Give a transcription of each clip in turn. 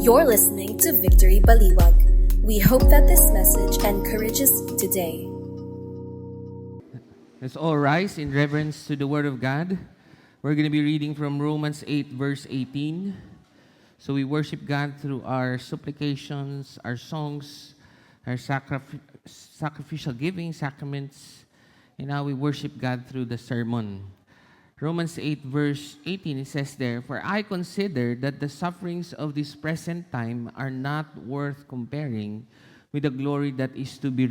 You're listening to Victory Baliwag. We hope that this message encourages you today. Let's all rise in reverence to the Word of God. We're going to be reading from Romans 8, verse 18. So we worship God through our supplications, our songs, our sacrificial giving, sacraments, and now we worship God through the sermon. Romans 8, verse 18, it says there, "For I consider that the sufferings of this present time are not worth comparing with the glory that is to be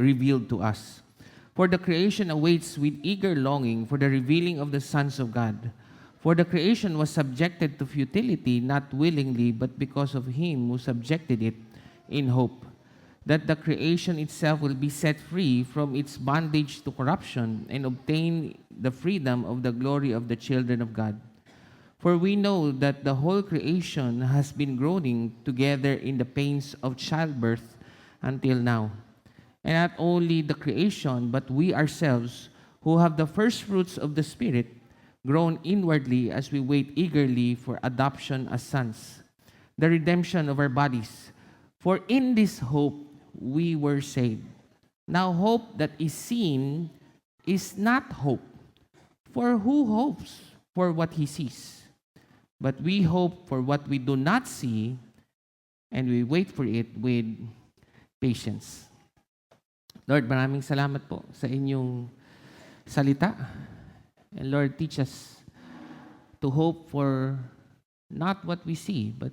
revealed to us. For the creation awaits with eager longing for the revealing of the sons of God. For the creation was subjected to futility, not willingly, but because of him who subjected it, in hope that the creation itself will be set free from its bondage to corruption and obtain the freedom of the glory of the children of God. For we know that the whole creation has been groaning together in the pains of childbirth until now. And not only the creation, but we ourselves, who have the first fruits of the Spirit, groan inwardly as we wait eagerly for adoption as sons, the redemption of our bodies. For in this hope we were saved. Now hope that is seen is not hope. For who hopes for what he sees? But we hope for what we do not see, and we wait for it with patience." Lord, maraming salamat po sa inyong salita. And Lord, teach us to hope for not what we see, but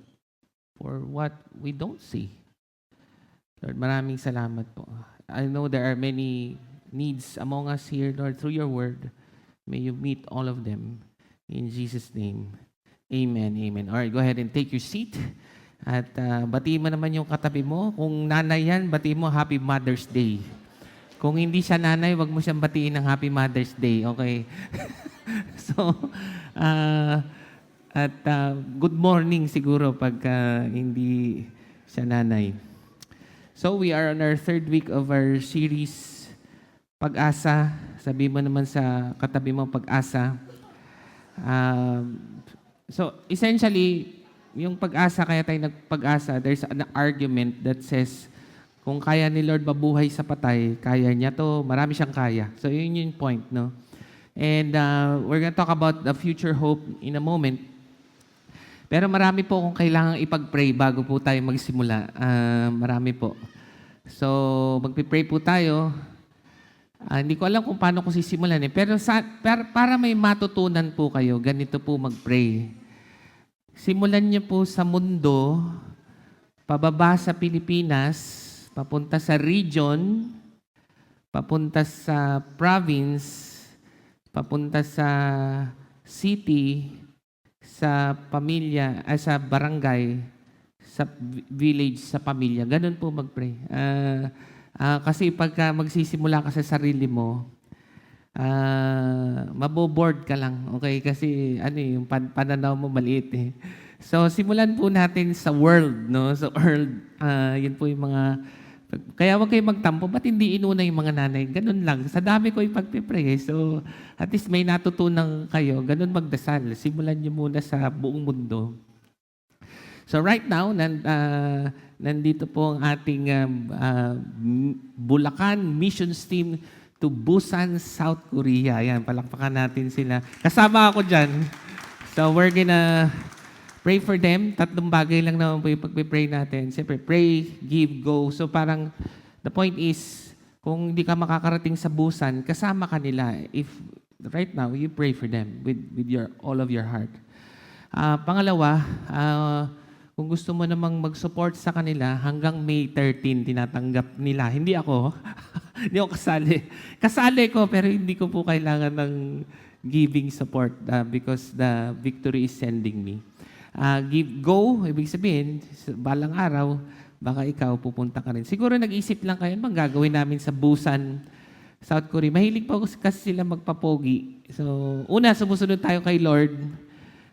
for what we don't see. Lord, maraming salamat po. I know there are many needs among us here, Lord, through your word. May you meet all of them. In Jesus' name, amen, amen. All right, go ahead and take your seat. At batiin mo naman yung katabi mo. Kung nanay yan, batiin mo Happy Mother's Day. Kung hindi siya nanay, wag mo siyang batiin ng Happy Mother's Day, okay? So, good morning siguro pag hindi siya nanay. So, we are on our third week of our series, Pag-asa. Sabi mo naman sa katabi mo, Pag-asa. So, essentially, yung pag-asa, kaya tayo nagpag-asa, there's an argument that says, kung kaya ni Lord mabuhay sa patay, kaya niya to, marami siyang kaya. So, yun yung point, no? And we're gonna talk about the future hope in a moment. Pero marami po kung kailangang ipag-pray bago po tayo magsimula. Marami po. So, magpipray po tayo. Hindi ko alam kung paano ko sisimulan eh. Pero para may matutunan po kayo, ganito po mag-pray. Simulan niyo po sa mundo, pababa sa Pilipinas, papunta sa region, papunta sa province, papunta sa city, sa pamilya, sa barangay, sa village, sa pamilya. Ganun po mag-pray. Kasi pagka magsisimula ka sa sarili mo, maboboard ka lang. Okay? Kasi yung pananaw mo maliit eh. So, simulan po natin sa world. No? Sa world, yun po yung mga... Kaya wag kayo magtampo. Ba't hindi inuna yung mga nanay? Ganun lang. Sa dami ko yung pagpipray. So, at least may natutunan kayo. Ganun magdasal. Simulan nyo muna sa buong mundo. So, right now, nandito po ang ating Bulacan Missions Team to Busan, South Korea. Ayan, palakpakan natin sila. Kasama ako dyan. So, we're gonna pray for them. Tatlong bagay lang naman po yung pag-pray natin. Siyempre, pray, give, go. So parang, the point is, kung hindi ka makakarating sa Busan, kasama ka nila. If right now, you pray for them with all of your heart. Pangalawa, kung gusto mo namang mag-support sa kanila, hanggang May 13, tinatanggap nila. Hindi ako. Hindi ako kasali. Kasali ko, pero hindi ko po kailangan ng giving support because the Victory is sending me. Go, ibig sabihin, balang araw, baka ikaw pupunta ka rin. Siguro nag-isip lang kayo, bang gagawin namin sa Busan, South Korea. Mahilig pa kasi sila magpapogi. So, una, sumusunod tayo kay Lord.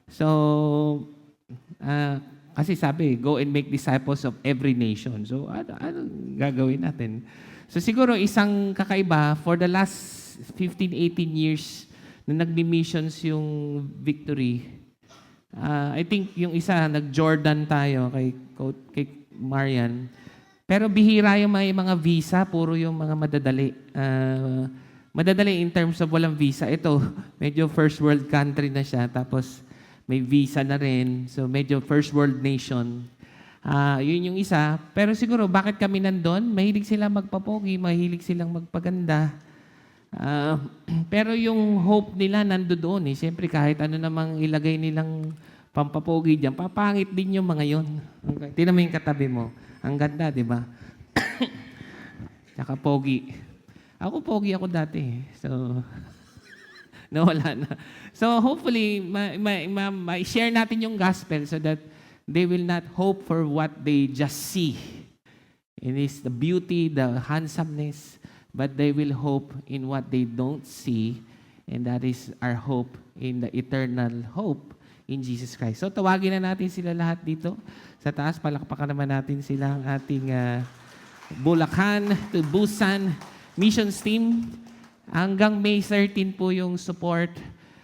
So, kasi sabi, go and make disciples of every nation. So, ano gagawin natin? So, siguro isang kakaiba, for the last 15-18 years na nagmi-missions yung Victory, I think yung isa, nag-Jordan tayo kay Marian. Pero bihira yung may mga visa, puro yung mga madadali. Madadali in terms of walang visa. Ito, medyo first world country na siya, tapos may visa na rin. So medyo first world nation. Yun yung isa. Pero siguro, bakit kami nandun? Mahilig sila magpapogi, mahilig silang magpaganda. Pero yung hope nila nandoon eh. Siyempre, kahit ano namang ilagay nilang pampapogi dyan, papangit din yung mga yon. Okay. Tingnan mo yung katabi mo. Ang ganda, di ba? Tsaka pogi. Ako pogi ako dati. So, nawala na. So, hopefully, ma-share natin yung gospel so that they will not hope for what they just see. It is the beauty, the handsomeness, but they will hope in what they don't see, and that is our hope in the eternal hope in Jesus Christ. So tawagin na natin sila lahat dito sa taas. Palakpakan naman natin sila ang ating Bulacan to Busan missions team. Hanggang May 13 po yung support,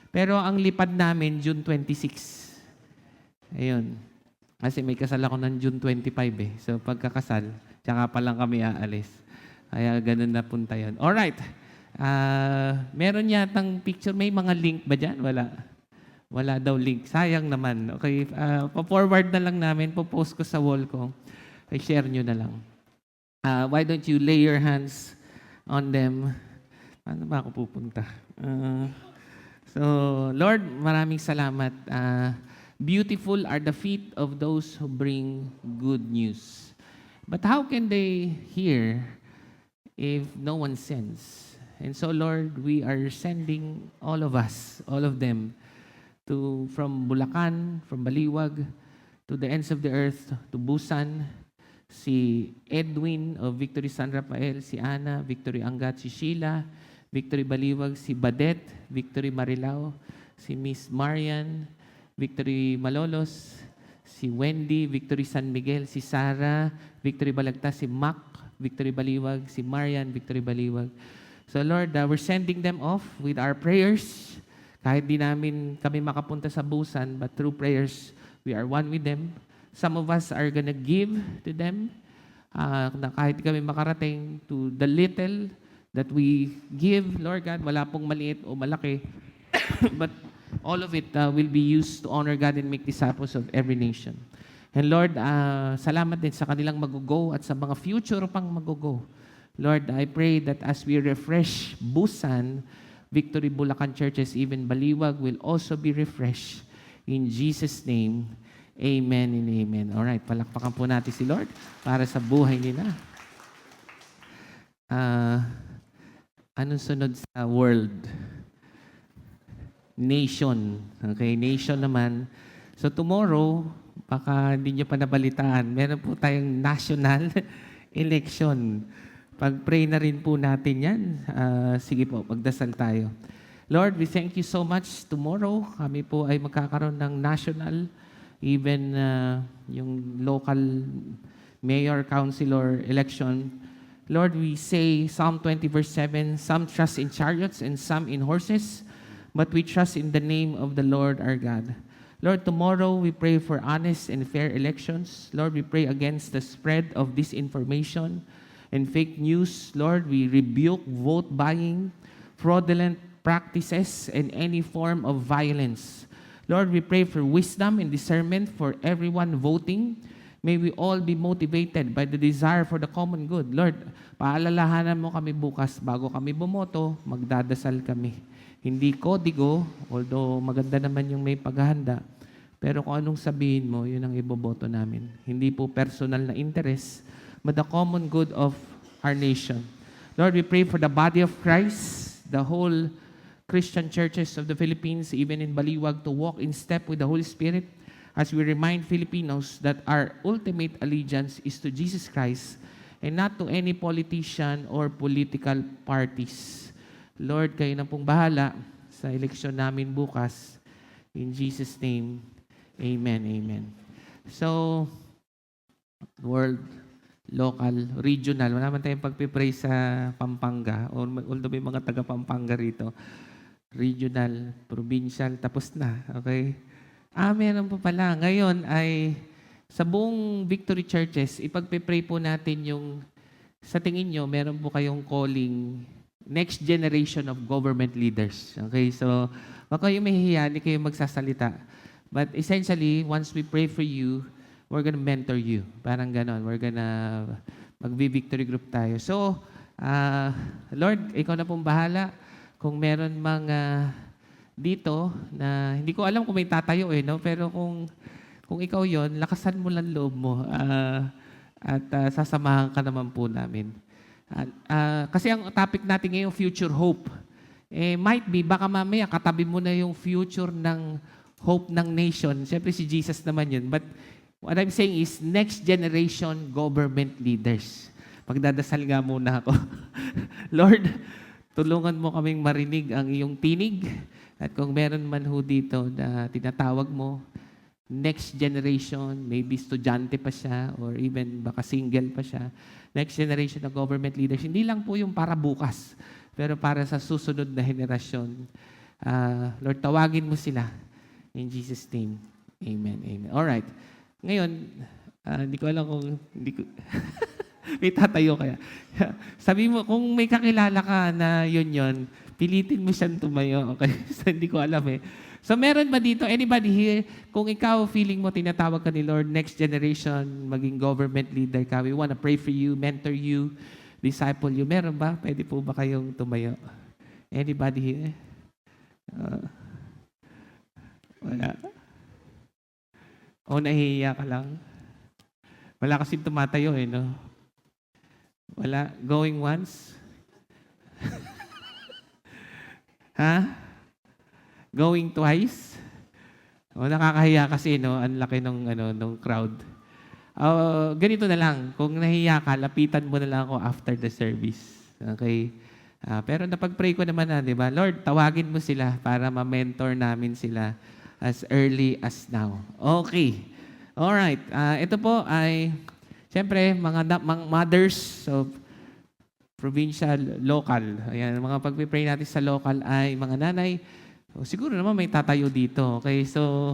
pero ang lipad namin June 26. Ayun. Kasi may kasal ako ng June 25 eh. So pagkakasal, tsaka pa lang kami aalis. Kaya ganun na punta yun. Alright. Meron yatang picture. May mga link ba dyan? Wala. Wala daw link. Sayang naman. Okay. Pa-forward na lang namin. Po-post ko sa wall ko. I-share nyo na lang. Why don't you lay your hands on them? Paano ba ako pupunta? So, Lord, maraming salamat. Beautiful are the feet of those who bring good news. But how can they hear if no one sends? And so, Lord, we are sending all of us, all of them, from Bulacan, from Baliwag, to the ends of the earth, to Busan, si Edwin of Victory San Rafael, si Ana, Victory Angat, si Sheila, Victory Baliwag, si Badet, Victory Marilao, si Miss Marian, Victory Malolos, si Wendy, Victory San Miguel, si Sarah, Victory Balagtas, si Mac, Victory Baliwag, si Marian, Victory Baliwag. So Lord, we're sending them off with our prayers. Kahit di namin kami makapunta sa Busan, but through prayers, we are one with them. Some of us are gonna give to them. Na kahit di kami makarating to the little that we give, Lord God, wala pong maliit o malaki. But all of it will be used to honor God and make disciples of every nation. And Lord, salamat din sa kanilang mag-go at sa mga future pang mag-go. Lord, I pray that as we refresh Busan, Victory Bulacan churches, even Baliwag, will also be refreshed. In Jesus' name, amen and amen. Alright, palakpakan po natin si Lord para sa buhay nila. Anong sunod sa world? Nation. Okay, nation naman. So tomorrow, baka hindi nyo pa nabalitaan, meron po tayong national election. Pag-pray na rin po natin yan. Sige po, magdasal tayo. Lord, we thank you so much. Tomorrow, kami po ay magkakaroon ng national, even yung local mayor, councilor election. Lord, we say Psalm 20 verse 7, some trust in chariots and some in horses, but we trust in the name of the Lord our God. Lord, tomorrow we pray for honest and fair elections. Lord, we pray against the spread of disinformation and fake news. Lord, we rebuke vote buying, fraudulent practices, and any form of violence. Lord, we pray for wisdom and discernment for everyone voting. May we all be motivated by the desire for the common good. Lord, paalalahanan mo kami bukas bago kami bumoto, magdadasal kami. Hindi kodigo, although maganda naman yung may paghahanda, pero kung anong sabihin mo, yun ang iboboto namin. Hindi po personal na interest, but the common good of our nation. Lord, we pray for the body of Christ, the whole Christian churches of the Philippines, even in Baliwag, to walk in step with the Holy Spirit as we remind Filipinos that our ultimate allegiance is to Jesus Christ and not to any politician or political parties. Lord, kayo na pong bahala sa eleksyon namin bukas. In Jesus' name, amen, amen. So, world, local, regional. Wala man tayong pagpipray sa Pampanga. Although may mga taga-Pampanga rito. Regional, provincial, tapos na. Okay? Meron po pala. Ngayon ay sa buong Victory Churches, ipagpe-pray po natin yung sa tingin nyo, meron po kayong calling next generation of government leaders. Okay, so baka kayo mahihiya, hindi kayo magsasalita. But essentially, once we pray for you, we're gonna mentor you. Parang ganon. We're gonna mag-victory group tayo. So, Lord, ikaw na pong bahala. Kung meron mga dito na hindi ko alam kung may tatayo no? Pero kung ikaw yon, lakasan mo lang loob mo. At sasamahan ka naman po namin. Kasi ang topic natin ngayon, future hope. Might be, baka mamaya katabi mo na yung future ng hope ng nation. Siyempre si Jesus naman yun. But what I'm saying is, next generation government leaders. Pagdadasal nga muna ako. Lord, tulungan mo kaming marinig ang iyong tinig. At kung meron man ho dito na tinatawag mo, next generation, maybe estudyante pa siya or even baka single pa siya. Next generation of government leaders. Hindi lang po yung para bukas, pero para sa susunod na henerasyon. Lord, tawagin mo sila. In Jesus' name, amen, amen. Alright. Ngayon, hindi ko alam kung may tatayo kaya. Sabi mo, kung may kakilala ka na yun, pilitin mo siyang tumayo. Okay? So, hindi ko alam So, meron ba dito, anybody here, kung ikaw feeling mo tinatawag ka ni Lord, next generation, maging government leader ka, we wanna pray for you, mentor you, disciple you, meron ba? Pwede po ba kayong tumayo? Anybody here? Wala. O nahihiya ka lang? Wala kasi tumatayo no? Wala? Going once? Ha? Going twice? O nakakahiya kasi ang laki nung crowd. Ganito na lang, kung nahiya ka, lapitan mo na lang ako after the service. Okay? Pero napag-pray ko naman di ba? Lord, tawagin mo sila para ma-mentor namin sila as early as now. Okay. Alright. Ito po ay, siyempre, mga mothers of provincial, local. Ayan, mga pag-pray natin sa local ay mga nanay. Siguro naman may tatayo dito. Okay, so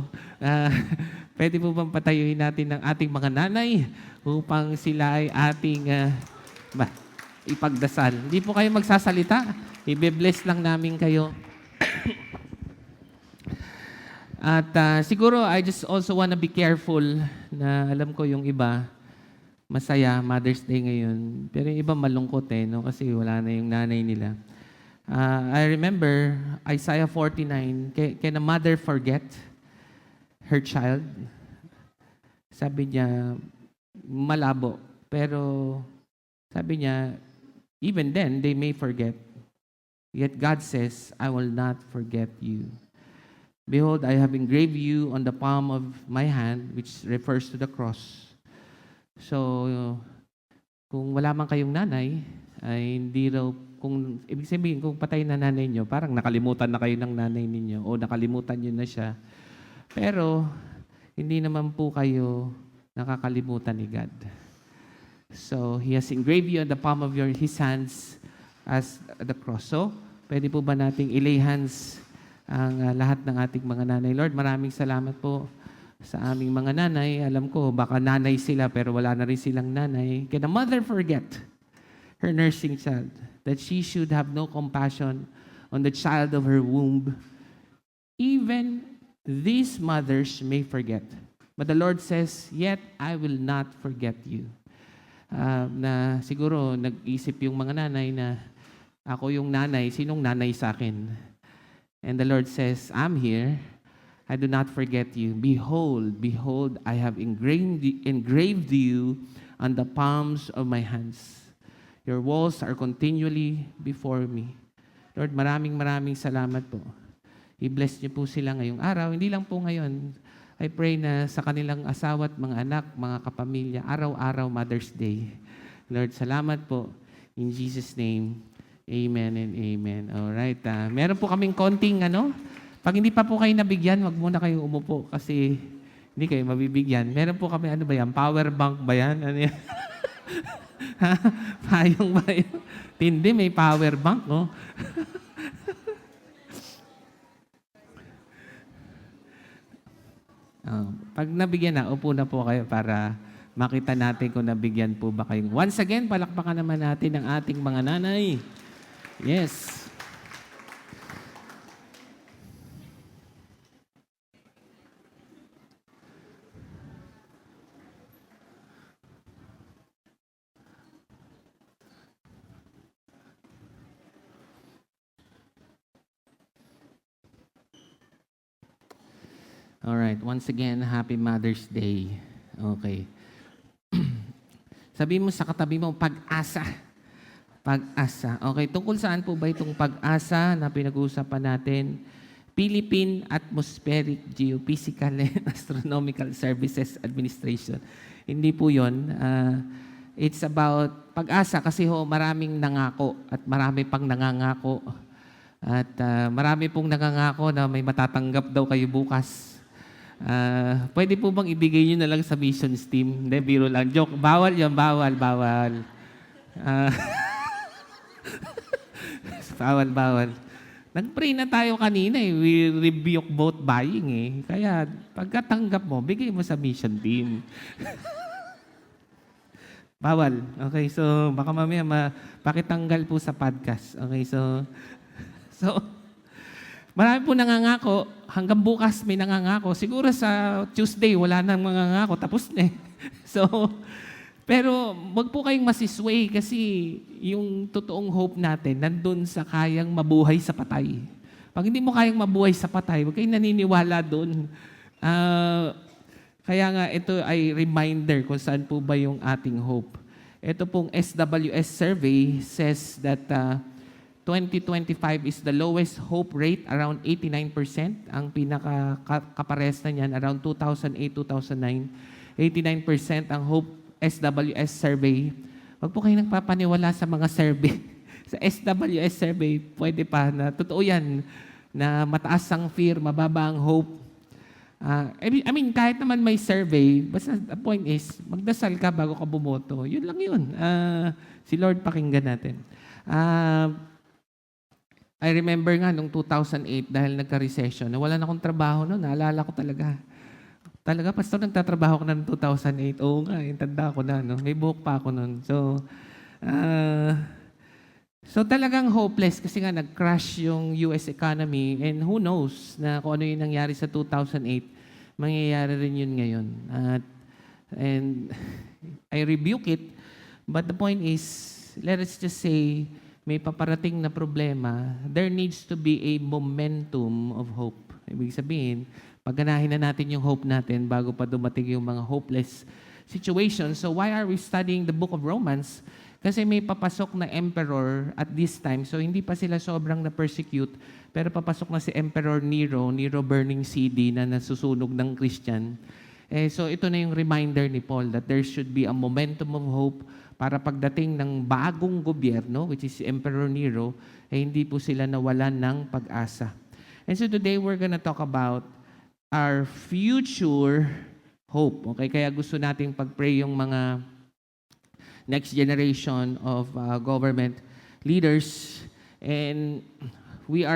pwede po bang patayuin natin ng ating mga nanay upang sila ay ating ipagdasal. Hindi po kayo magsasalita. I-bless lang namin kayo. At siguro I just also wanna be careful na alam ko yung iba masaya, Mother's Day ngayon. Pero yung iba malungkot no? Kasi wala na yung nanay nila. I remember Isaiah 49, can a mother forget her child? Sabi niya, malabo. Pero sabi niya, even then, they may forget. Yet God says, I will not forget you. Behold, I have engraved you on the palm of my hand, which refers to the cross. So, kung wala man kayong nanay, ay hindi raw, kung ibig sabihin, kung patay na nanay nyo, parang nakalimutan na kayo ng nanay ninyo o nakalimutan nyo na siya. Pero, hindi naman po kayo nakakalimutan ni God. So, He has engraved you on the palm of His hands as the cross. So, pwede po ba nating ilay hands ang lahat ng ating mga nanay? Lord, maraming salamat po sa aming mga nanay. Alam ko, baka nanay sila pero wala na rin silang nanay. Can a mother forget her nursing child, that she should have no compassion on the child of her womb? Even these mothers may forget. But the Lord says, yet I will not forget you. Na siguro nag-isip yung mga nanay na ako yung nanay, sinong nanay sa akin? And the Lord says, I'm here. I do not forget you. Behold, behold, I have engraved you on the palms of my hands. Your walls are continually before me. Lord, maraming salamat po. I-bless niyo po sila ngayong araw. Hindi lang po ngayon. I pray na sa kanilang asawa at mga anak, mga kapamilya, araw-araw Mother's Day. Lord, salamat po. In Jesus' name, amen and amen. Alright. Meron po kaming konting pag hindi pa po kayo nabigyan, wag muna kayong umupo kasi hindi kayo mabibigyan. Meron po kami, ba yan? Power bank ba yan? Ano yan? Payong ba yan? Tindi, may power bank, no? Pag nabigyan na, upo na po kayo para makita natin kung nabigyan po ba kayo. Once again, palakpakan naman natin ang ating mga nanay. Yes. Alright, once again, Happy Mother's Day. Okay. Sabi mo sa katabi mo, pag-asa. Pag-asa. Okay, tungkol saan po ba itong pag-asa na pinag-uusapan natin? Philippine Atmospheric Geophysical and Astronomical Services Administration. Hindi po yun. It's about pag-asa kasi maraming nangako at marami pang nangangako. At marami pong nangangako na may matatanggap daw kayo bukas. Pwede po bang ibigay nyo na lang sa missions team? Hindi, biro lang. Joke. Bawal yan. Bawal. Bawal. Nag-pray na tayo kanina eh. We rebuke both buying eh. Kaya pagkatanggap mo, bigay mo sa mission team. Bawal. Okay, so baka mamaya pakitanggal po sa podcast. Okay, so marami po nangangako. Hanggang bukas may nangangako. Siguro sa Tuesday, wala nang mangangako. Tapos na eh. Pero wag po kayong masisway kasi yung totoong hope natin nandun sa kayang mabuhay sa patay. Pag hindi mo kayang mabuhay sa patay, wag kayong naniniwala dun. Kaya nga ito ay reminder kung saan po ba yung ating hope. Ito pong SWS survey says that 2025 is the lowest hope rate, around 89%. Ang pinaka-kapares na niyan, around 2008-2009. 89% ang hope SWS survey. Huwag po kayo nagpapaniwala sa mga survey. Sa SWS survey, pwede pa na totoo yan, na mataas ang fear, mababa ang hope. I mean, kahit naman may survey, basta the point is, magdasal ka bago ka bumoto. Yun lang yun. Si Lord pakinggan natin. I remember nga nung 2008 dahil nagka-recession, wala na akong trabaho noon. Naalala ko talaga. Talaga, pastor, nagtatrabaho ko na noong 2008. Oo nga, tanda ko na. No? May buhok pa ako noon. So talagang hopeless kasi nga nag-crash yung US economy and who knows na kung ano yung nangyari sa 2008, mangyayari rin yun ngayon. And I rebuke it, but the point is, let us just say, may paparating na problema, there needs to be a momentum of hope. Ibig sabihin, pagganahin na natin yung hope natin bago pa dumating yung mga hopeless situations. So why are we studying the book of Romans? Kasi may papasok na emperor at this time. So hindi pa sila sobrang na-persecute, pero papasok na si Emperor Nero burning CD na nasusunog ng Christian. So ito na yung reminder ni Paul that there should be a momentum of hope para pagdating ng bagong gobyerno, which is Emperor Nero, hindi po sila nawalan ng pag-asa. And so today we're gonna talk about our future hope. Okay, kaya gusto nating pag-pray yung mga next generation of government leaders, and we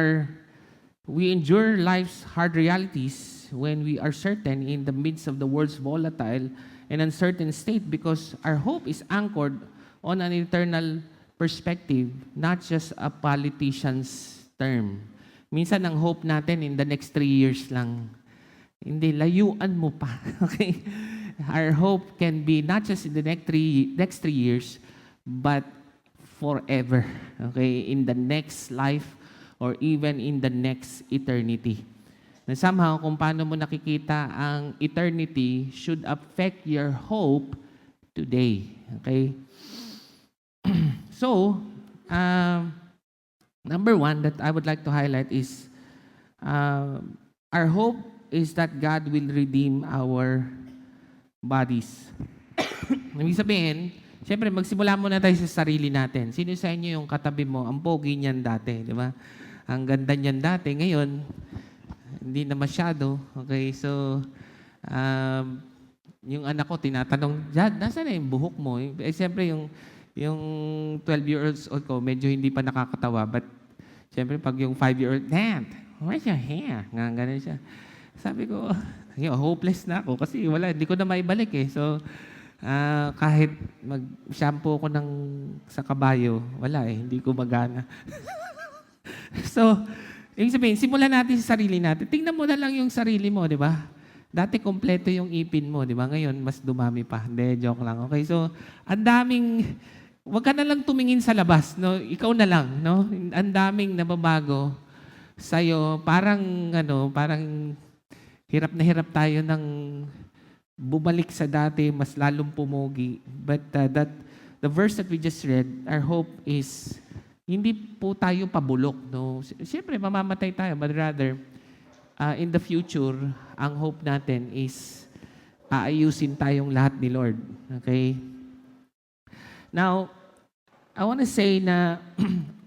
endure life's hard realities when we are certain in the midst of the world's volatile and uncertain state because our hope is anchored on an eternal perspective, not just a politician's term. Minsan ang hope natin in the next 3 years lang. Hindi, layuan mo pa. Okay? Our hope can be not just in the next 3 years, but forever. Okay? In the next life or even in the next eternity. And somehow, kung paano mo nakikita ang eternity should affect your hope today. Okay? So, number one that I would like to highlight is our hope is that God will redeem our bodies. Ibig sabihin, siyempre magsimula muna tayo sa sarili natin. Sino sa inyo yung katabi mo? Ang pogi niyan dati, di ba? Ang ganda niyan dati. Ngayon, hindi na masyado. Okay, so, yung anak ko, tinatanong, Jad, nasaan na yung buhok mo? Siyempre, yung 12 years old ko, medyo hindi pa nakakatawa. But, siyempre, pag yung 5-year-old, Dad, where's your hair? Nga, ganun siya. Sabi ko, Yun, hopeless na ako kasi wala, hindi ko na maibalik eh. So, kahit mag-shampoo ko sa kabayo, wala eh, hindi ko magana. So, ibig sabihin, simulan natin sa sarili natin. Tingnan mo na lang yung sarili mo, di ba? Dati kompleto yung ipin mo, di ba? Ngayon, mas dumami pa. Hindi, joke lang. Okay, so, ang daming, wag ka na lang tumingin sa labas, no? Ikaw na lang, no? Ang daming nababago sa'yo. Parang hirap na hirap tayo ng bumalik sa dati, mas lalong pumogi. But the verse that we just read, our hope is, hindi po tayo pabulok, no? Siyempre, mamamatay tayo, but rather, in the future, ang hope natin is aayusin tayong lahat ni Lord. Okay? Now, I want to say na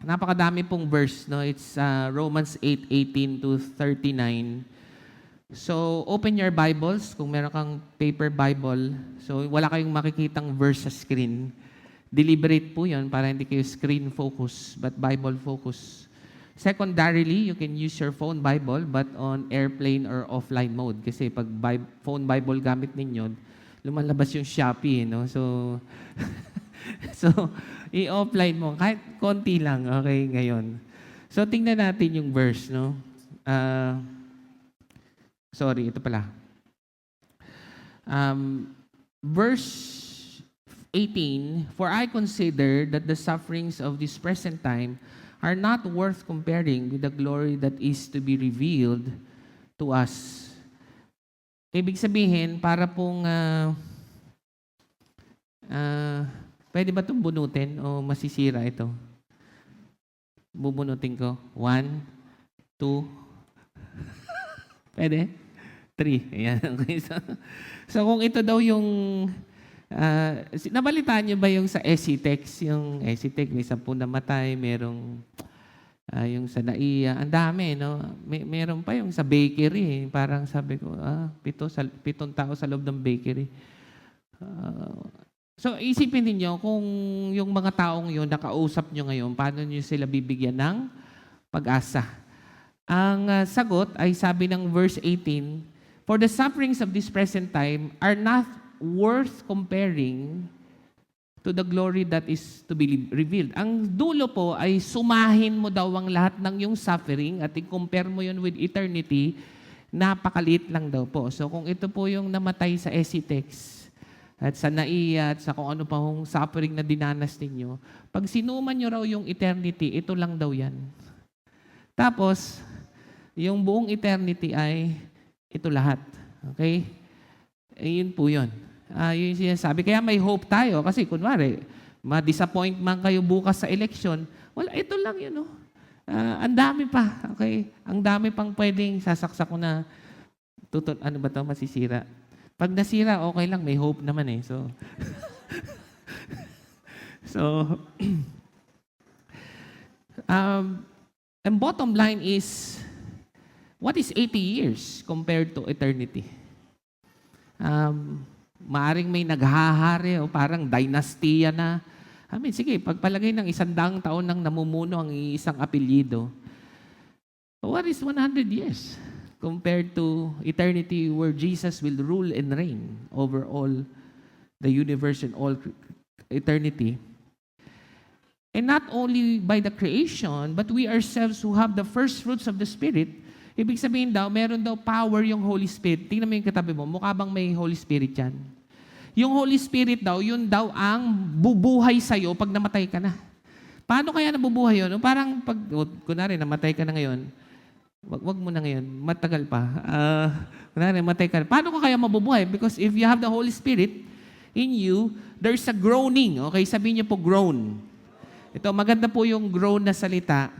napakadami pong verse, no? It's Romans 8:18 to 39. So, open your Bibles kung meron kang paper Bible. So, wala kayong makikitang verse sa screen. Deliberate po yun para hindi kayo screen focus, but Bible focus. Secondarily, you can use your phone Bible but on airplane or offline mode. Kasi pag phone Bible gamit ninyo, lumalabas yung Shopee, no? So, i-offline mo. Kahit konti lang, okay, ngayon. So, tingnan natin yung verse, no? Sorry, ito pala. Verse 18, "For I consider that the sufferings of this present time are not worth comparing with the glory that is to be revealed to us." Ibig sabihin, para pong, pwede ba itong bunutin o masisira ito? Bubunutin ko. 1, 2, pwede? 3. Ayan. Okay. So kung ito daw yung, nabalitaan niyo ba yung sa ECTEX? Yung ECTEX, may 10 namatay, merong, yung sa NAIA, ang dami, no? Meron pa yung sa bakery. Parang sabi ko, 7 tao sa loob ng bakery. So isipin niyo kung yung mga taong yun, nakausap niyo ngayon, paano niyo sila bibigyan ng pag-asa? Ang sagot ay sabi ng verse 18, "For the sufferings of this present time are not worth comparing to the glory that is to be revealed." Ang dulo po ay sumahin mo daw ang lahat ng yung suffering at i-compare mo yun with eternity, napakaliit lang daw po. So kung ito po yung namatay sa ECTEX at sa NAIA at sa kung ano pa hong suffering na dinanas ninyo, pag sinuman nyo raw yung eternity, ito lang daw yan. Tapos, yung buong eternity ay ito lahat. Okay? Yun po yun. Yun yung sinasabi. Kaya may hope tayo. Kasi kunwari, ma-disappoint man kayo bukas sa election, wala, ito lang yun. Ang dami pa. Okay? Ang dami pang pwedeng sasaksak ko na ano ba to masisira. Pag nasira, okay lang. May hope naman eh. So, and bottom line is, what is 80 years compared to eternity? Maaring may naghahari o parang dynastiya na. Sige, pagpalagay ng 100 taon nang namumuno ang isang apelyido. What is 100 years compared to eternity where Jesus will rule and reign over all the universe and all eternity? And not only by the creation, but we ourselves who have the first fruits of the Spirit. Ibig sabihin daw, meron daw power yung Holy Spirit. Tingnan mo yung katabi mo, mukha bang may Holy Spirit yan? Yung Holy Spirit daw, yun daw ang bubuhay sa'yo pag namatay ka na. Paano kaya nabubuhay yun? Parang pag, kunwari, namatay ka na ngayon, wag mo na ngayon, matagal pa. Kunwari, namatay ka na. Paano ka kaya mabubuhay? Because if you have the Holy Spirit in you, there's a groaning. Okay, sabihin niyo po, groan. Ito, maganda po yung groan na salita.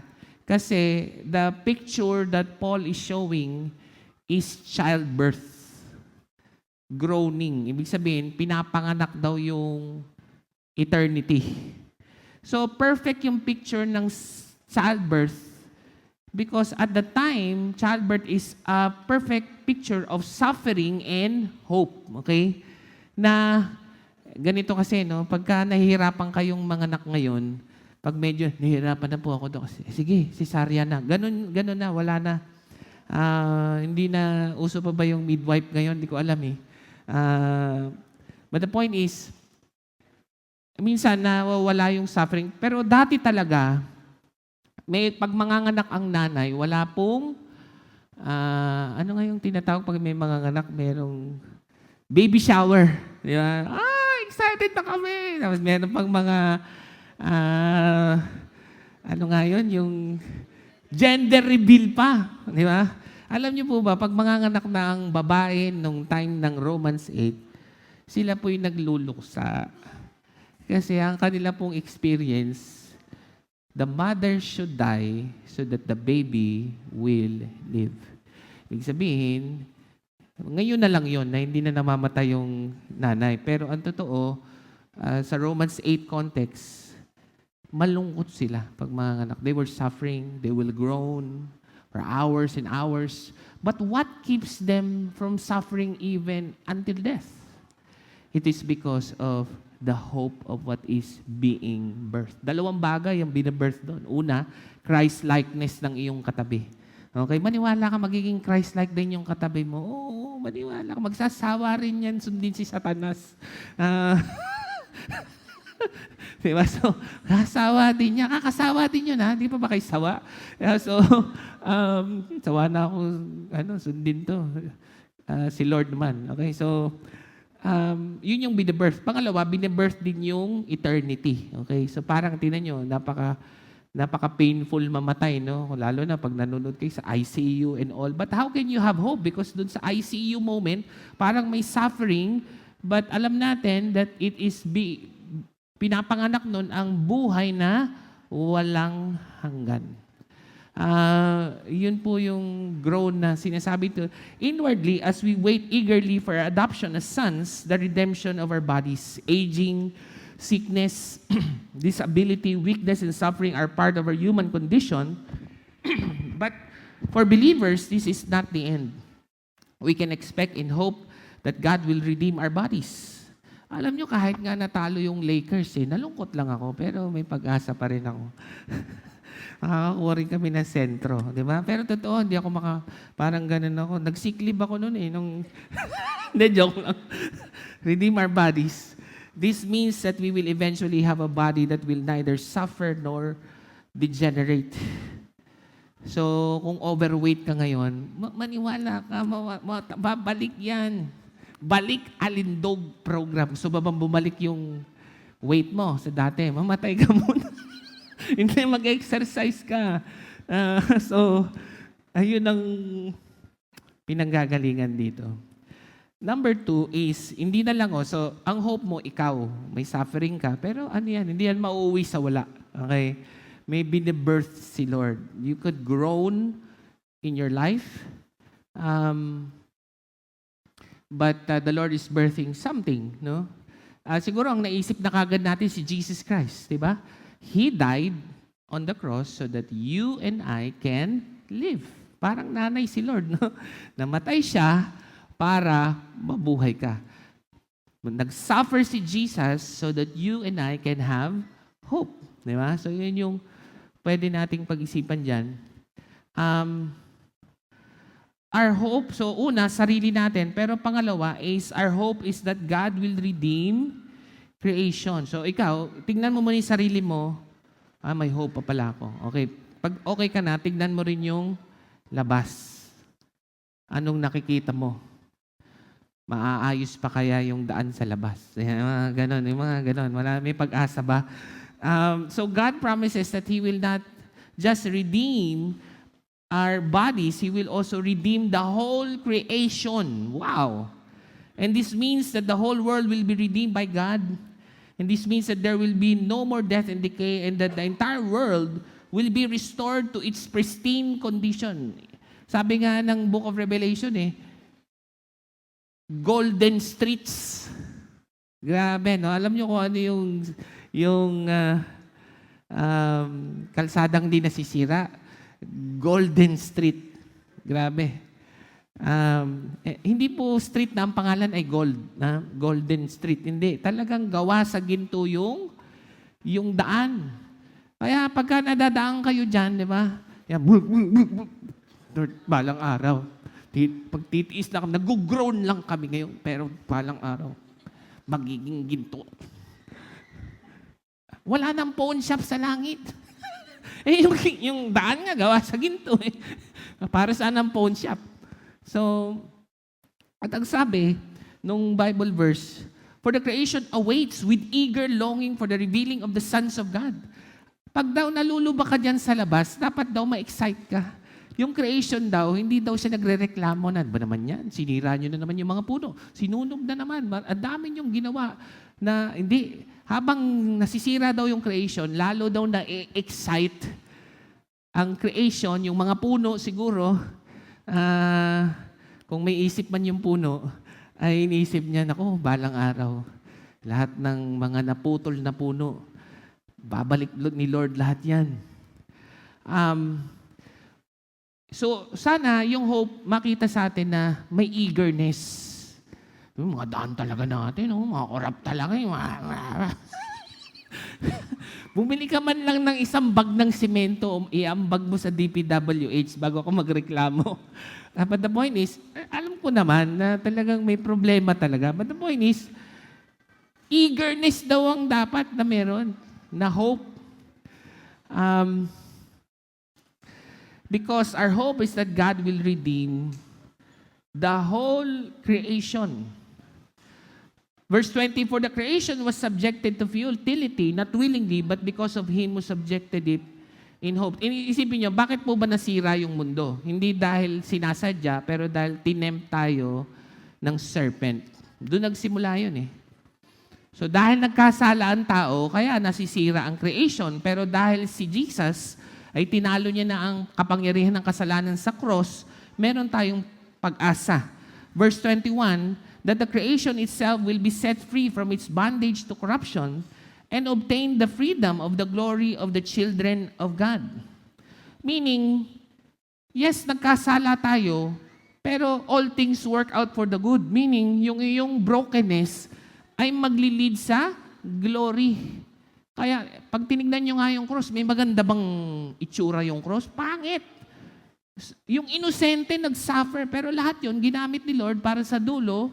Kasi the picture that Paul is showing is childbirth. Groaning. Ibig sabihin, pinapanganak daw yung eternity. So, perfect yung picture ng childbirth because at the time, childbirth is a perfect picture of suffering and hope. Okay? Na ganito kasi, no? Pagka nahihirapan kayong mga anak ngayon, pag medyo nahihirapan na po ako doon, sige, cesarean na. Ganun na, wala na. Hindi na uso pa ba yung midwife ngayon? Hindi ko alam eh. But the point is, minsan nawawala yung suffering. Pero dati talaga, pag manganganak ang nanay, wala pong, ano nga yung tinatawag pag may manganganak, merong baby shower. Di ba? Excited na kami. Tapos meron pang mga, ano nga yun, yung gender reveal pa. Di ba? Alam niyo po ba, pag manganganak na ang babae nung time ng Romans 8, sila po'y nagluluksa. Kasi ang kanila pong experience, the mother should die so that the baby will live. Ibig sabihin, ngayon na lang yon na hindi na namamatay yung nanay. Pero ang totoo, sa Romans 8 context, malungkot sila pag manganganak. They were suffering, they will groan for hours and hours. But what keeps them from suffering even until death? It is because of the hope of what is being birthed. Dalawang bagay ang binibirth doon. Una, Christ-likeness ng iyong katabi. Okay, maniwala ka magiging Christ-like din yung katabi mo. Oo, maniwala ka. Magsasawa rin yan, sundin si Satanas. Diba? So, kasawa din niya. Kakasawa din yun, ha? Di pa ba kayo sawa? So, sawa na ako, sundin to. Si Lord naman. Okay, so, yun yung binibirth. Pangalawa, binibirth din yung eternity. Okay, so parang tinan nyo, napaka-painful mamatay, no? Lalo na pag nanonood kayo sa ICU and all. But how can you have hope? Because dun sa ICU moment, parang may suffering, but alam natin that it is pinapanganak nun ang buhay na walang hanggan. Yun po yung groan na sinasabi to. Inwardly, as we wait eagerly for adoption as sons, the redemption of our bodies, aging, sickness, disability, weakness, and suffering are part of our human condition. But for believers, this is not the end. We can expect and hope that God will redeem our bodies. Alam nyo, kahit nga natalo yung Lakers, nalungkot lang ako, pero may pag-asa pa rin ako. Nakakakuha rin kami ng sentro, di ba? Pero totoo, hindi ako parang ganun ako. Nagsiklib ako noon nung, hindi, joke lang. Redeem our bodies. This means that we will eventually have a body that will neither suffer nor degenerate. So, kung overweight ka ngayon, maniwala ka, babalik yan. Balik alindog program. So, bumalik yung weight mo sa dati. Mamatay ka muna. Hindi, mag-exercise ka. So, ayun ang pinanggagalingan dito. Number 2 is, hindi na lang, so, ang hope mo, ikaw, may suffering ka, pero ano yan, hindi yan mauuwi sa wala. Okay? May binibirth si Lord. You could groan in your life, but the Lord is birthing something, no? Siguro ang naisip na kagad natin si Jesus Christ, di ba? He died on the cross so that you and I can live. Parang nanay si Lord, no? Namatay siya para mabuhay ka. Nag-suffer si Jesus so that you and I can have hope. Di ba? So yun yung pwede nating pag-isipan dyan. Our hope, so una, sarili natin. Pero pangalawa is, our hope is that God will redeem creation. So ikaw, tingnan mo muna yung sarili mo, may hope pa pala ako. Okay, pag okay ka na, tingnan mo rin yung labas. Anong nakikita mo? Maaayos pa kaya yung daan sa labas? Yung mga ganon. May pag-asa ba? So God promises that He will not just redeem our bodies, He will also redeem the whole creation. Wow! And this means that the whole world will be redeemed by God. And this means that there will be no more death and decay, and that the entire world will be restored to its pristine condition. Sabi nga ng Book of Revelation, golden streets. Grabe, no? Alam niyo kung ano yung kalsadang di nasisira? Golden Street. Grabe. Hindi po street na ang pangalan ay gold. Golden Street. Hindi. Talagang gawa sa ginto yung daan. Kaya pagka nadadaan kayo dyan, di ba? Yan, Lord, balang araw, pagtitiis na kami, nag-groan lang kami ngayon, pero balang araw, magiging ginto. Wala nang pawn shop sa langit. Yung daan nga gawa sa ginto. Para saan ang pawn shop? So, at ang sabi nung Bible verse, for the creation awaits with eager longing for the revealing of the sons of God. Pag daw naluluba ka dyan sa labas, dapat daw ma-excite ka. Yung creation daw, hindi daw siya nagre-reklamo na, ba naman yan? Sinira nyo na naman yung mga puno. Sinunog na naman. Ang dami nyong ginawa na hindi. Habang nasisira daw yung creation, lalo daw na-excite ang creation, yung mga puno siguro, kung may isip man yung puno, ay iniisip niya, naku, balang araw, lahat ng mga naputol na puno, babalik ni Lord lahat yan. So, sana yung hope makita sa atin na may eagerness. Yung mga daan talaga natin, mga korap talaga. Bumili ka man lang ng isang bag ng simento, iambag mo sa DPWH bago ako magreklamo. But the point is, alam ko naman na talagang may problema talaga. But the point is, eagerness daw ang dapat na meron, na hope. Because our hope is that God will redeem the whole creation. Verse 20, for the creation was subjected to futility, not willingly, but because of Him who subjected it in hope. Isipin nyo, bakit po ba nasira yung mundo? Hindi dahil sinasadya, pero dahil tinempt tayo ng serpent. Doon nagsimula yun eh. So dahil nagkasala ang tao, kaya nasisira ang creation. Pero dahil si Jesus ay tinalo niya na ang kapangyarihan ng kasalanan sa cross, meron tayong pag-asa. Verse 21, that the creation itself will be set free from its bondage to corruption and obtain the freedom of the glory of the children of God. Meaning, yes, nagkasala tayo, pero all things work out for the good. Meaning, yung iyong brokenness ay maglilid sa glory. Kaya, pag tinignan nyo nga yung cross, may maganda bang itsura yung cross? Pangit. Yung inosente nag-suffer, pero lahat yun ginamit ni Lord para sa dulo,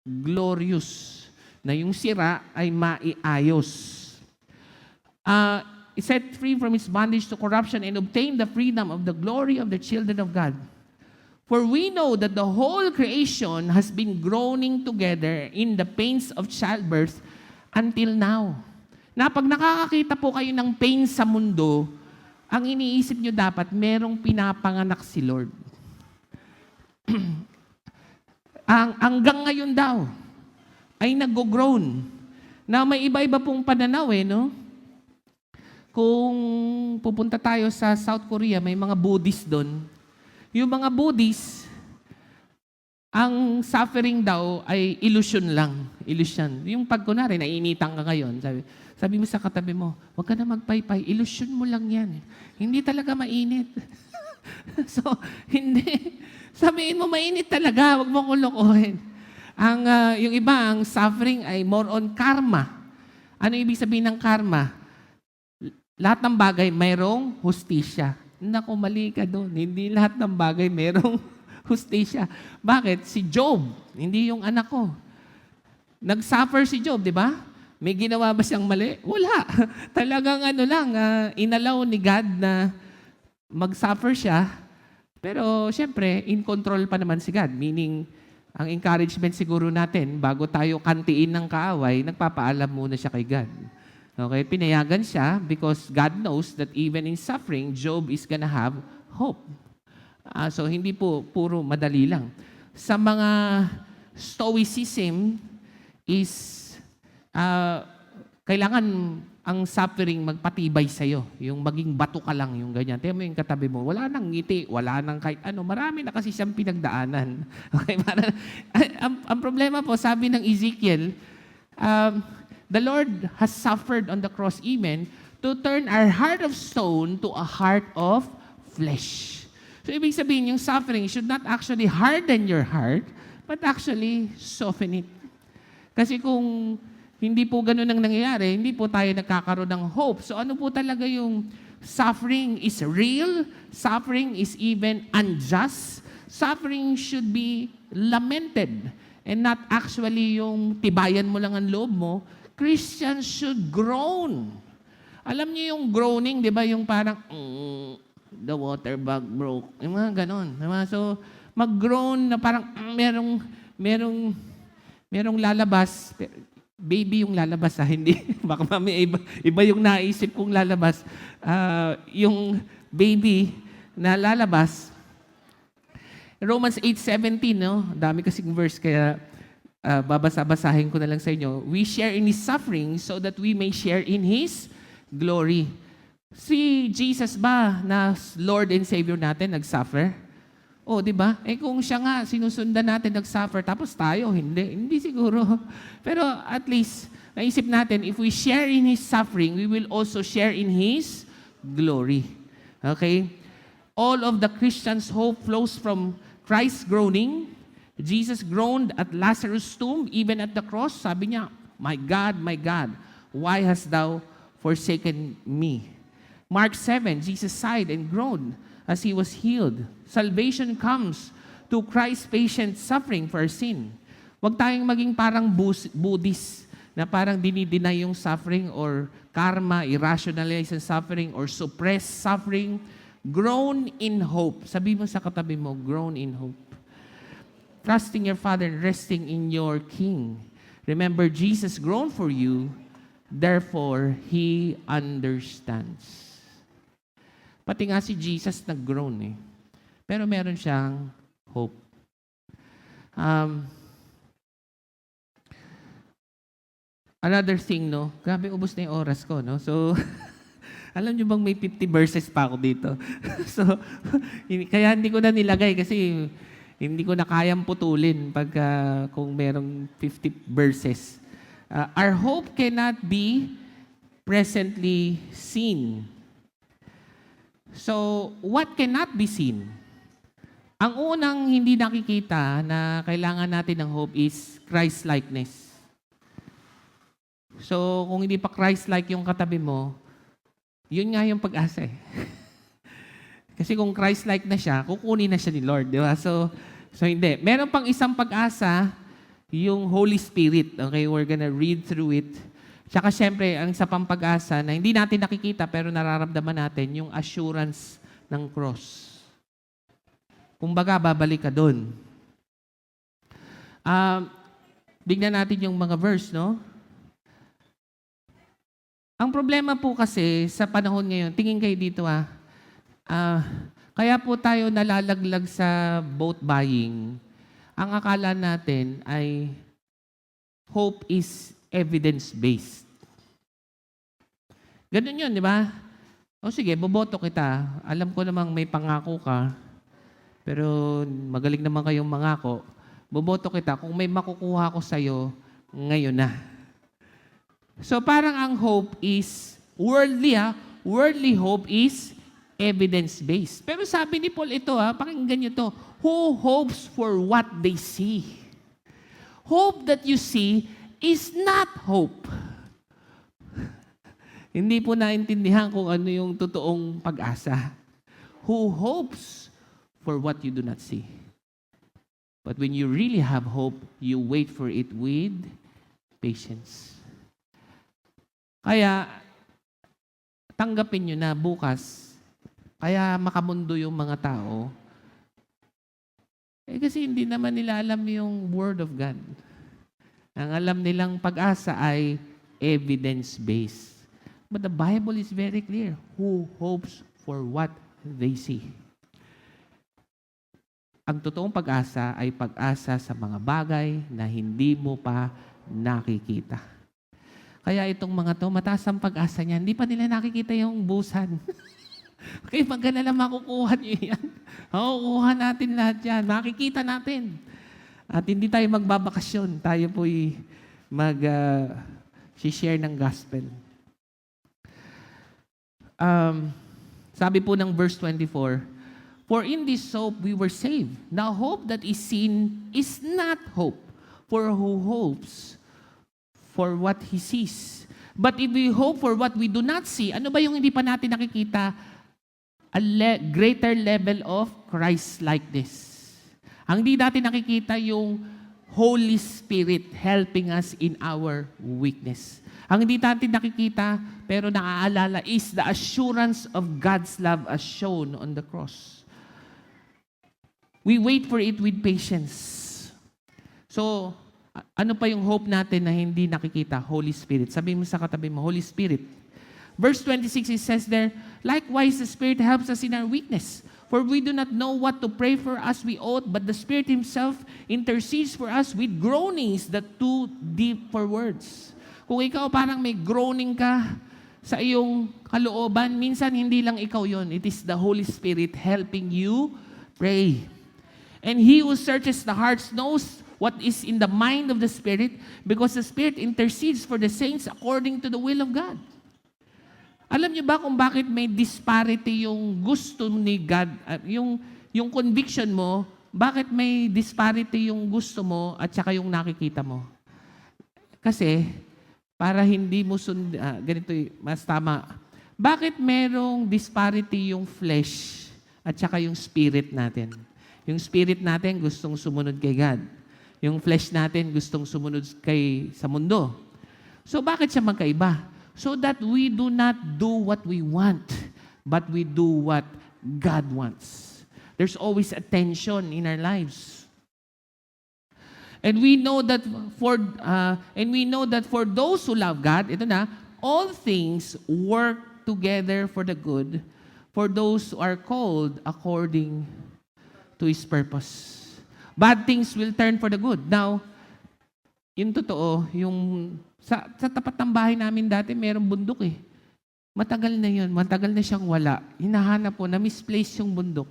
glorious, na yung sira ay maiayos. Set free from its bondage to corruption and obtain the freedom of the glory of the children of God. For we know that the whole creation has been groaning together in the pains of childbirth until now. Na pag nakakakita po kayo ng pain sa mundo, ang iniisip nyo dapat, merong pinapanganak si Lord. Hanggang ngayon daw, ay nag-groan. Na may iba-iba pong pananaw no? Kung pupunta tayo sa South Korea, may mga Buddhist doon. Yung mga Buddhist, ang suffering daw ay illusion lang. Illusion. Yung pag kunwari, nainitan ka ngayon, sabi mo sa katabi mo, huwag ka na magpaypay, illusion mo lang yan. Hindi talaga mainit. So, hindi. Sabihin mo, mainit talaga, huwag mo kulukuhin. Yung iba, ang suffering ay more on karma. Ano ibig sabihin ng karma? Lahat ng bagay mayroong hustisya. Naku, mali ka doon. Hindi lahat ng bagay mayroong hustisya. Bakit? Si Job, hindi yung anak ko. Nag-suffer si Job, di ba? May ginawa ba siyang mali? Wala. Talagang inalaw ni God na mag-suffer siya. Pero siyempre, in control pa naman si God. Meaning, ang encouragement siguro natin, bago tayo kantiin ng kaaway, nagpapaalam muna siya kay God. Okay, pinayagan siya because God knows that even in suffering, Job is gonna have hope. So, hindi po puro madali lang. Sa mga stoicism is kailangan ang suffering magpatibay sa'yo. Yung maging bato ka lang, yung ganyan. Tingnan mo yung katabi mo, wala nang ngiti, wala nang kahit ano. Marami na kasi siyang pinagdaanan. Okay, ang problema po, sabi ng Ezekiel, the Lord has suffered on the cross even to turn our heart of stone to a heart of flesh. So, ibig sabihin, yung suffering should not actually harden your heart, but actually soften it. Kasi kung hindi po ganun ang nangyayari, hindi po tayo nagkakaroon ng hope. So, ano po talaga yung Suffering is real. Suffering is even unjust. Suffering should be lamented and not actually yung tibayan mo lang ang loob mo. Christians should groan. Alam niyo yung groaning, di ba? Yung parang, the water bag broke. Yung mga ganon. Diba? So, mag-groan na parang merong lalabas. Baby yung lalabas, hindi. Baka mami iba yung naisip kong lalabas. Yung baby na lalabas, Romans 8:17, no? Dami kasing verse, kaya babasa-basahin ko na lang sa inyo. We share in His suffering so that we may share in His glory. Si Jesus ba na Lord and Savior natin nag-suffer? Oh, di ba? Kung siya nga, sinusundan natin nag-suffer, tapos tayo, hindi siguro. Pero at least, naisip natin, if we share in His suffering, we will also share in His glory. Okay? All of the Christians' hope flows from Christ's groaning. Jesus groaned at Lazarus' tomb, even at the cross. Sabi niya, my God, why hast thou forsaken me? Mark 7, Jesus sighed and groaned as He was healed. Salvation comes to Christ's patient suffering for our sin. Huwag tayong maging parang Buddhist na parang dinideny yung suffering or karma, irrationalize ang suffering or suppress suffering. Groan in hope. Sabi mo sa katabi mo, groan in hope. Trusting your Father and resting in your King. Remember, Jesus groaned for you, therefore, He understands. Pati nga si Jesus nag-groan eh. Pero meron siyang hope. Another thing, no? Grabe, ubos na yung oras ko, no? So, alam nyo bang may 50 verses pa ako dito? So, kaya hindi ko na nilagay kasi hindi ko na kayang putulin kung merong 50 verses. Our hope cannot be presently seen. So, what cannot be seen? Ang unang hindi nakikita na kailangan natin ng hope is Christ-likeness. So, kung hindi pa Christ-like yung katabi mo, yun nga yung pag-asa eh. Kasi kung Christ-like na siya, kukunin na siya ni Lord, di ba? So hindi. Meron pang isang pag-asa, yung Holy Spirit. Okay, we're gonna read through it. Tsaka syempre, ang isa pang pag-asa na hindi natin nakikita pero nararamdaman natin, yung assurance ng cross. Kumbaga, babalik ka doon. Bignan natin yung mga verse, no? Ang problema po kasi sa panahon ngayon, tingin kayo dito kaya po tayo nalalaglag sa boat buying. Ang akala natin ay hope is evidence-based. Ganun yun, di ba? O sige, boboto kita. Alam ko namang may pangako ka, pero magaling naman kayong mangako. Boboto kita. Kung may makukuha ko sa'yo, ngayon na. So parang ang hope is worldly. Worldly hope is evidence-based. Pero sabi ni Paul ito, pakinggan nyo to, who hopes for what they see? Hope that you see is not hope. Hindi po naintindihan kung ano yung totoong pag-asa. Who hopes for what you do not see? But when you really have hope, you wait for it with patience. Kaya, tanggapin nyo na bukas, kaya makamundo yung mga tao, kasi hindi naman nila alam yung Word of God. Ang alam nilang pag-asa ay evidence-based. But the Bible is very clear. Who hopes for what they see? Ang totoong pag-asa ay pag-asa sa mga bagay na hindi mo pa nakikita. Kaya itong mga to, mataas ang pag-asa niya. Hindi pa nila nakikita yung busan. Okay, maganda lang makukuha niyo yan. Makukuha natin lahat yan. Makikita natin. At hindi tayo magbabakasyon. Tayo po'y share ng gospel. Sabi po ng verse 24, for in this hope we were saved. Now hope that is seen is not hope. For who hopes for what he sees? But if we hope for what we do not see, ano ba yung hindi pa natin nakikita? Greater level of Christ-likeness. Ang hindi natin nakikita yung Holy Spirit helping us in our weakness. Ang hindi natin nakikita pero naaalala is the assurance of God's love as shown on the cross. We wait for it with patience. So, ano pa yung hope natin na hindi nakikita? Holy Spirit. Sabihin mo sa katabi mo, Holy Spirit. Verse 26, it says there, likewise, the Spirit helps us in our weakness. For we do not know what to pray for as we ought, but the Spirit Himself intercedes for us with groanings that too deep for words. Kung ikaw parang may groaning ka sa iyong kalooban, minsan hindi lang ikaw yon. It is the Holy Spirit helping you pray. And He who searches the hearts knows what is in the mind of the Spirit, because the Spirit intercedes for the saints according to the will of God. Alam niyo ba kung bakit may disparity yung gusto ni God, yung conviction mo, bakit may disparity yung gusto mo at saka yung nakikita mo? Kasi, para hindi mo ganito mas tama, bakit merong disparity yung flesh at saka yung spirit natin? Yung spirit natin gustong sumunod kay God. Yung flesh natin gustong sumunod sa mundo. So bakit siya magkaiba? So that we do not do what we want, but we do what God wants. There's always a tension in our lives. And we know that for those who love God, ito na, all things work together for the good for those who are called according to His purpose. Bad things will turn for the good. Now, yung totoo, yung sa tapat ng bahay namin dati, mayroong bundok eh. Matagal na yun. Matagal na siyang wala. Hinahanap po, na-misplace yung bundok.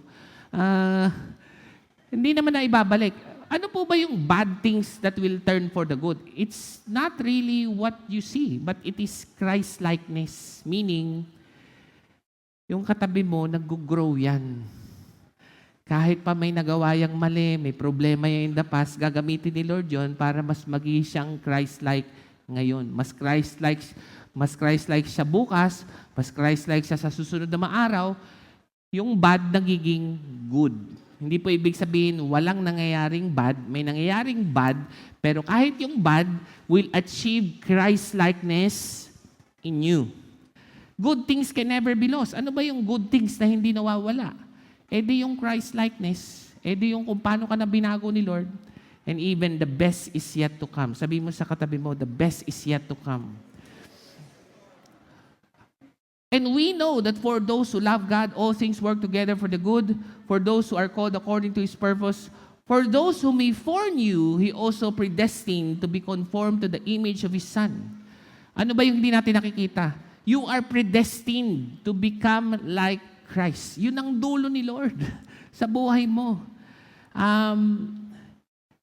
Hindi naman na ibabalik. Ano po ba yung bad things that will turn for the good? It's not really what you see, but it is Christ-likeness. Meaning, yung katabi mo, nag-grow yan. Kahit pa may nagawa yang mali, may problema yan in the past, gagamitin ni Lord yon para mas maging siyang Christ-like ngayon. Mas Christ-like siya bukas, mas Christ-like siya sa susunod na araw, yung bad nagiging good. Hindi po ibig sabihin walang nangyayaring bad, may nangyayaring bad, pero kahit yung bad will achieve Christ-likeness in you. Good things can never be lost. Ano ba yung good things na hindi nawawala? Di yung Christ-likeness, di yung kung paano ka na binago ni Lord, and even the best is yet to come. Sabi mo sa katabi mo, the best is yet to come. And we know that for those who love God, all things work together for the good, for those who are called according to His purpose. For those whom He foreknew, He also predestined to be conformed to the image of His Son. Ano ba yung hindi natin nakikita? You are predestined to become like Christ. Yun ang dulo ni Lord sa buhay mo.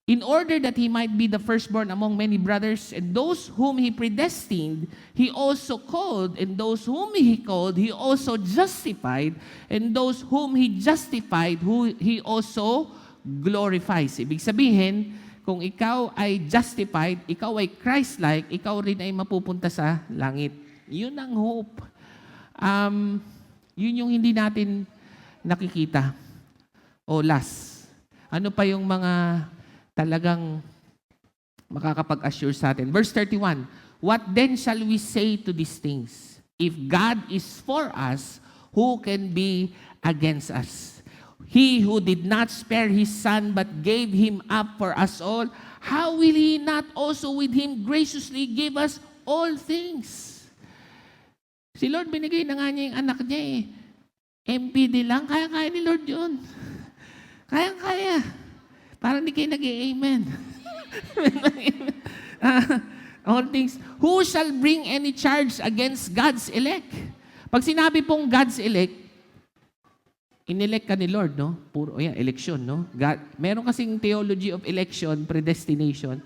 In order that He might be the firstborn among many brothers, and those whom He predestined, He also called, and those whom He called, He also justified, and those whom He justified, who He also glorifies. Ibig sabihin, kung ikaw ay justified, ikaw ay Christ-like, ikaw rin ay mapupunta sa langit. Yun ang hope. Yun yung hindi natin nakikita. O last, ano pa yung mga talagang makakapag-assure sa atin? Verse 31, what then shall we say to these things? If God is for us, who can be against us? He who did not spare His Son but gave Him up for us all, how will He not also with Him graciously give us all things? Si Lord, binigay na nga niya yung anak niya eh. MPD lang, kaya-kaya ni Lord yun. Kaya-kaya. Parang di kayo nag-amen. All things. Who shall bring any charge against God's elect? Pag sinabi pong God's elect, inelect ka ni Lord, no? Puro, election, no? God, meron kasing theology of election, predestination.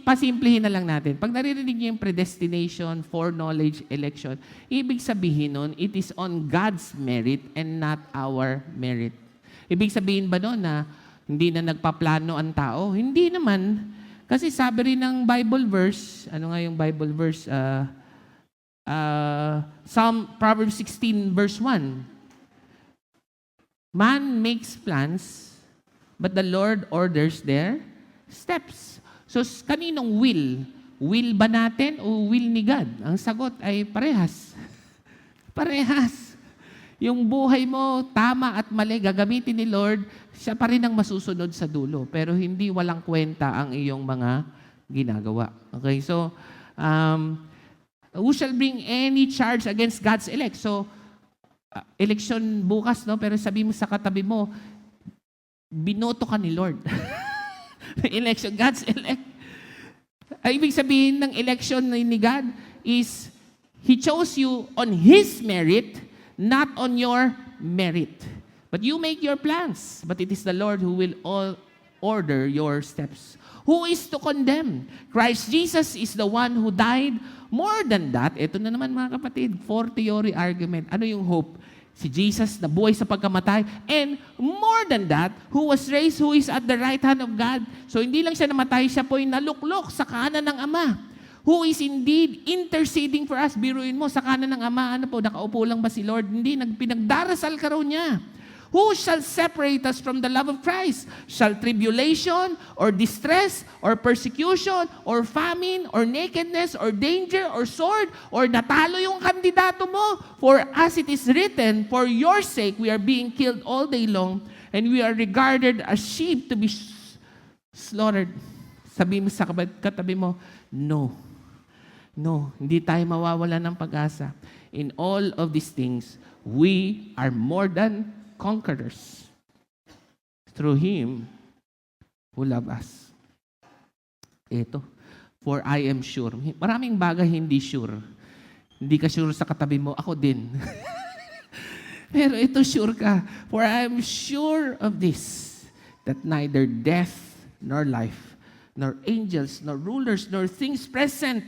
Pasimplihin na lang natin. Pag naririnig niyo yung predestination, foreknowledge, election, ibig sabihin nun, it is on God's merit and not our merit. Ibig sabihin ba nun na hindi na nagpaplano ang tao? Hindi naman. Kasi sabi rin ng Bible verse, ano nga yung Bible verse? Proverbs 16 verse 1. Man makes plans, but the Lord orders their steps. So, kaninong will? Will ba natin o will ni God? Ang sagot ay parehas. Parehas. Yung buhay mo, tama at mali, gagamitin ni Lord, siya pa rin ang masusunod sa dulo. Pero hindi walang kwenta ang iyong mga ginagawa. Okay, so, who shall bring any charge against God's elect? So, election bukas, no? Pero sabi mo sa katabi mo, binoto ka ni Lord. Election, God's elect. Ay, ibig sabihin ng election ni God is, He chose you on His merit, not on your merit. But you make your plans, but it is the Lord who will order your steps. Who is to condemn? Christ Jesus is the one who died. More than that, ito na naman mga kapatid, for theory argument. Ano yung hope? Si Jesus na buhay sa pagkamatay. And more than that, who was raised, who is at the right hand of God. So hindi lang siya namatay, siya po'y naluklok sa kanan ng Ama. Who is indeed interceding for us. Biruin mo, sa kanan ng Ama, ano po, nakaupo lang ba si Lord? Hindi, pinagdarasal ka raw niya. Who shall separate us from the love of Christ? Shall tribulation, or distress, or persecution, or famine, or nakedness, or danger, or sword, or natalo yung kandidato mo? For as it is written, for your sake we are being killed all day long, and we are regarded as sheep to be slaughtered. Sabi mo sa katabi mo, no. No, hindi tayo mawawala ng pag-asa. In all of these things, we are more than conquerors through Him who loved us. Ito, for I am sure. Maraming bagay hindi sure. Hindi ka sure sa katabi mo, ako din. Pero ito sure ka. For I am sure of this, that neither death nor life, nor angels, nor rulers, nor things present,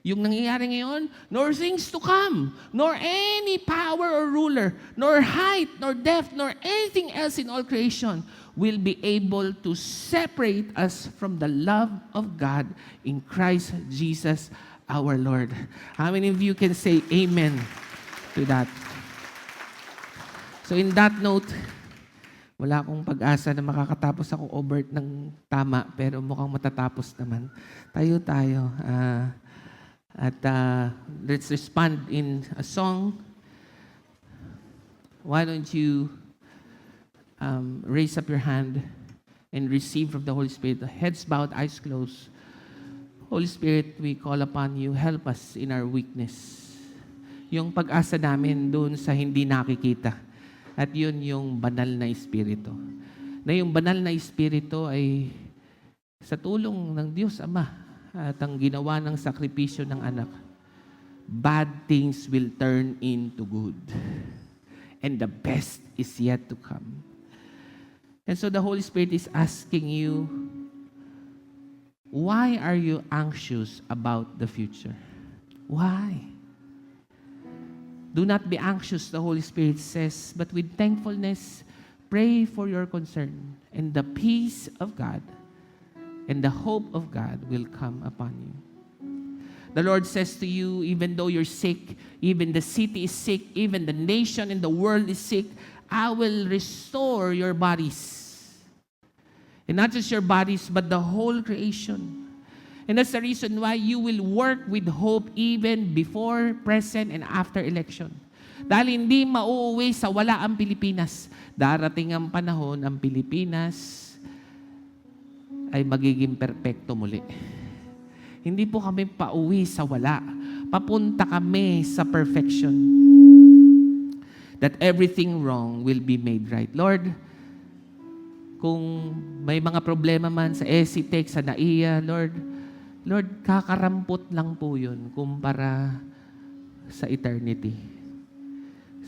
yung nangyayari ngayon, nor things to come, nor any power or ruler, nor height, nor depth, nor anything else in all creation will be able to separate us from the love of God in Christ Jesus our Lord. How many of you can say amen to that? So in that note, wala akong pag-asa na makakatapos ako overt ng tama, pero mukhang matatapos naman. Tayo. Let's respond in a song. Why don't you raise up your hand and receive from the Holy Spirit. Heads bowed, eyes closed. Holy Spirit, we call upon you. Help us in our weakness. Yung pag-asa namin doon sa hindi nakikita. At yun yung banal na Espiritu. Na yung banal na Espiritu ay sa tulong ng Diyos Ama at ang ginawa ng sakripisyo ng anak, bad things will turn into good. And the best is yet to come. And so the Holy Spirit is asking you, why are you anxious about the future? Why? Do not be anxious, the Holy Spirit says, but with thankfulness, pray for your concern, and the peace of God and the hope of God will come upon you. The Lord says to you, even though you're sick, even the city is sick, even the nation and the world is sick, I will restore your bodies. And not just your bodies, but the whole creation. And that's the reason why you will work with hope even before, present, and after election. Dahil hindi mauuwi sa wala ang Pilipinas. Darating ang panahon, ang Pilipinas ay magiging perpekto muli. Hindi po kami pauwi sa wala. Papunta kami sa perfection. That everything wrong will be made right. Lord, kung may mga problema man sa ECTEC, sa NAIA, Lord, kakarampot lang po yun kumpara sa eternity.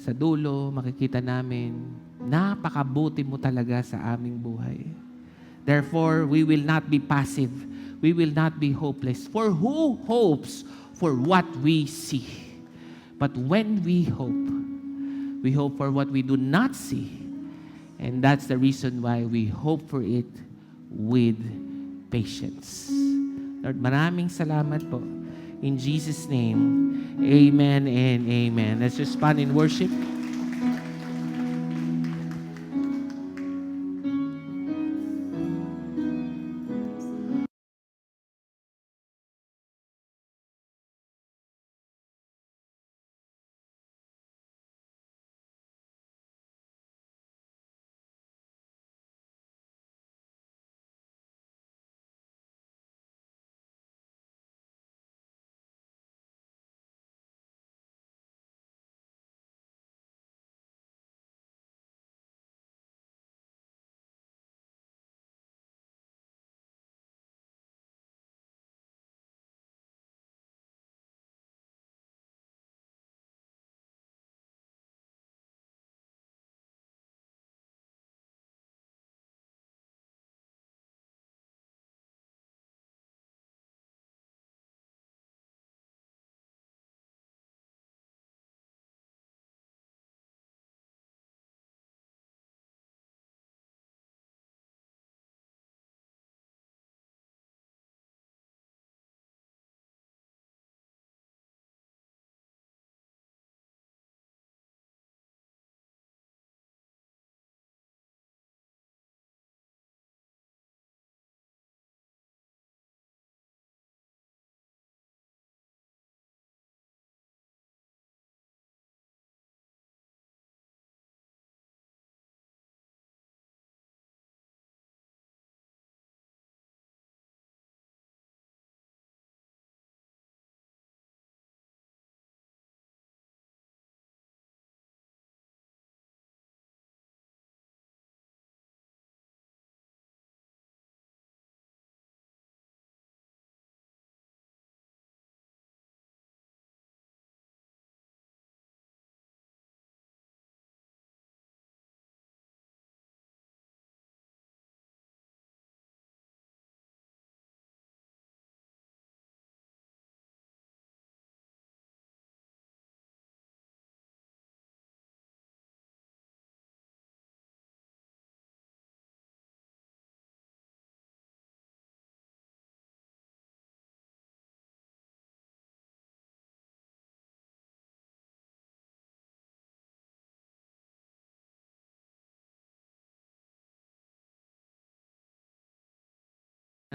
Sa dulo, makikita namin, napakabuti mo talaga sa aming buhay. Therefore, we will not be passive. We will not be hopeless. For who hopes for what we see? But when we hope for what we do not see. And that's the reason why we hope for it with patience. Lord, maraming salamat po. In Jesus' name, amen and amen. Let's respond in worship.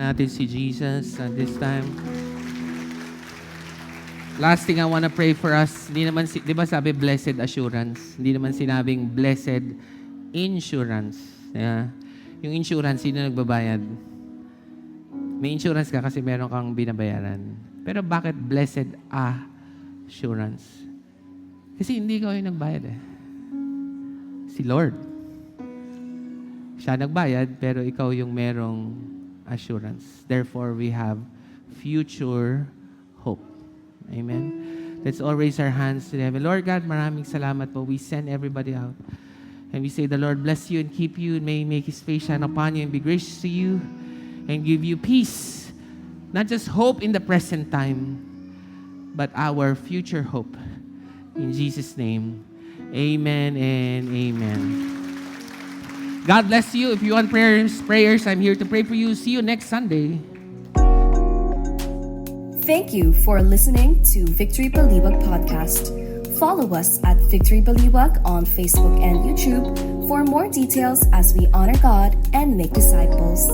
Natin si Jesus at this time. Last thing I want to pray for us, hindi naman, di ba sabi blessed assurance? Hindi naman sinabing blessed insurance. Yeah. Yung insurance, sino nagbabayad? May insurance ka kasi meron kang binabayaran. Pero bakit blessed assurance? Kasi hindi ikaw yung nagbayad eh. Si Lord. Siya nagbayad, pero ikaw yung merong assurance. Therefore, we have future hope. Amen. Let's all raise our hands to heaven. Lord God, maraming salamat po. We send everybody out. And we say, the Lord bless you and keep you and may He make His face shine upon you and be gracious to you and give you peace. Not just hope in the present time, but our future hope. In Jesus' name, amen and amen. God bless you. If you want prayers, I'm here to pray for you. See you next Sunday. Thank you for listening to Victory Baliwag Podcast. Follow us at Victory Baliwag on Facebook and YouTube for more details as we honor God and make disciples.